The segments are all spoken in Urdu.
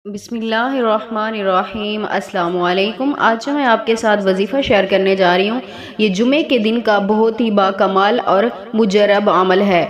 بسم اللہ الرحمن الرحیم۔ السلام علیکم۔ آج میں آپ کے ساتھ وظیفہ شیئر کرنے جا رہی ہوں۔ یہ جمعے کے دن کا بہت ہی باکمال اور مجرب عمل ہے۔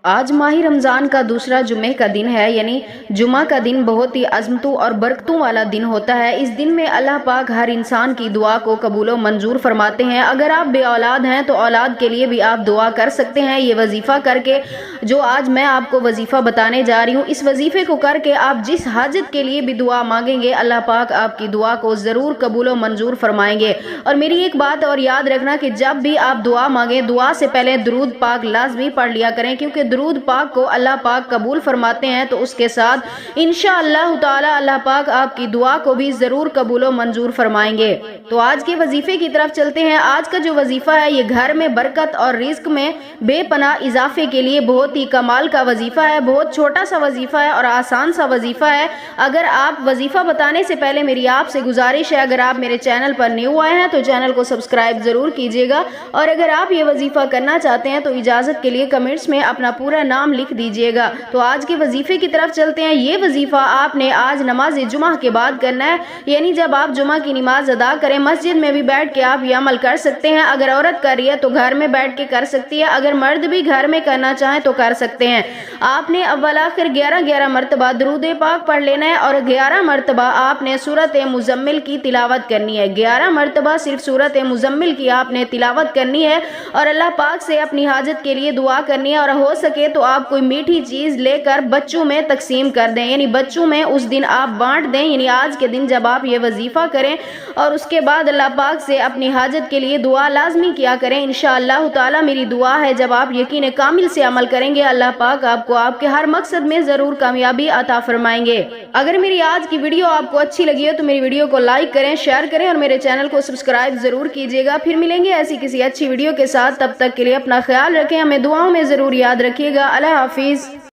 آج ماہ رمضان کا دوسرا جمعے کا دن ہے، یعنی جمعہ کا دن بہت ہی عظمتوں اور برکتوں والا دن ہوتا ہے۔ اس دن میں اللہ پاک ہر انسان کی دعا کو قبول و منظور فرماتے ہیں۔ اگر آپ بے اولاد ہیں تو اولاد کے لیے بھی آپ دعا کر سکتے ہیں یہ وظیفہ کر کے، جو آج میں آپ کو وظیفہ بتانے جا رہی ہوں۔ اس وظیفے کو کر کے آپ جس حاجت کے لیے بھی دعا مانگیں گے، اللہ پاک آپ کی دعا کو ضرور قبول و منظور فرمائیں گے۔ اور میری ایک بات اور یاد رکھنا کہ جب بھی آپ دعا مانگیں، دعا سے پہلے درود پاک لازمی پڑھ لیا کریں، کیونکہ درود پاک کو اللہ پاک قبول فرماتے ہیں، تو اس کے ساتھ انشاءاللہ تعالی اللہ پاک آپ کی دعا کو بھی ضرور قبول و منظور فرمائیں گے۔ تو آج کے وظیفے کی طرف چلتے ہیں۔ آج کا جو وظیفہ ہے یہ گھر میں برکت اور رزق میں بے پناہ اضافے کے لیے بہت ہی کمال کا وظیفہ ہے۔ بہت چھوٹا سا وظیفہ ہے اور آسان سا وظیفہ ہے۔ اگر آپ وظیفہ بتانے سے پہلے میری آپ سے گزارش ہے، اگر آپ میرے چینل پر نیو آئے ہیں تو چینل کو سبسکرائب ضرور کیجیے گا، اور اگر آپ یہ وظیفہ کرنا چاہتے ہیں تو اجازت کے لیے کمنٹس میں اپنا پورا نام لکھ دیجیے گا۔ تو آج کے وظیفے کی طرف چلتے ہیں۔ یہ وظیفہ آپ نے آج نماز جمعہ کے بعد کرنا ہے، یعنی جب آپ جمعہ کی نماز ادا کریں، مسجد میں بھی بیٹھ کے آپ یہ عمل کر سکتے ہیں۔ اگر عورت کر رہی ہے تو گھر میں بیٹھ کے کر سکتی ہے، اگر مرد بھی گھر میں کرنا چاہیں تو کر سکتے ہیں۔ آپ نے اول آخر 11 مرتبہ درود پاک پڑھ لینا ہے، اور 11 مرتبہ آپ نے سورۃ مزمل کی تلاوت کرنی ہے۔ 11 مرتبہ صرف سورۃ مزمل کی آپ نے تلاوت کرنی ہے، اور اللہ پاک سے اپنی حاجت کے لیے دعا کرنی ہے، اور ہو سکے تو آپ کوئی میٹھی چیز لے کر بچوں میں تقسیم کر دیں، یعنی بچوں میں اس دن آپ بانٹ دیں، یعنی آج کے دن جب آپ یہ وظیفہ کریں، اور اس کے بعد اللہ پاک سے اپنی حاجت کے لیے دعا لازمی کیا کریں۔ انشاءاللہ تعالی میری دعا ہے جب آپ یقین کامل سے عمل کریں گے، اللہ پاک آپ کو آپ کے ہر مقصد میں ضرور کامیابی عطا فرمائیں گے۔ اگر میری آج کی ویڈیو آپ کو اچھی لگی ہے تو میری ویڈیو کو لائک کریں، شیئر کریں، اور میرے چینل کو سبسکرائب ضرور کیجیے گا۔ پھر ملیں گے ایسی کسی اچھی ویڈیو کے ساتھ، تب تک کے لیے اپنا خیال رکھیں، ہمیں دعاؤں میں ضرور یاد رکھیے گا۔ اللہ حافظ۔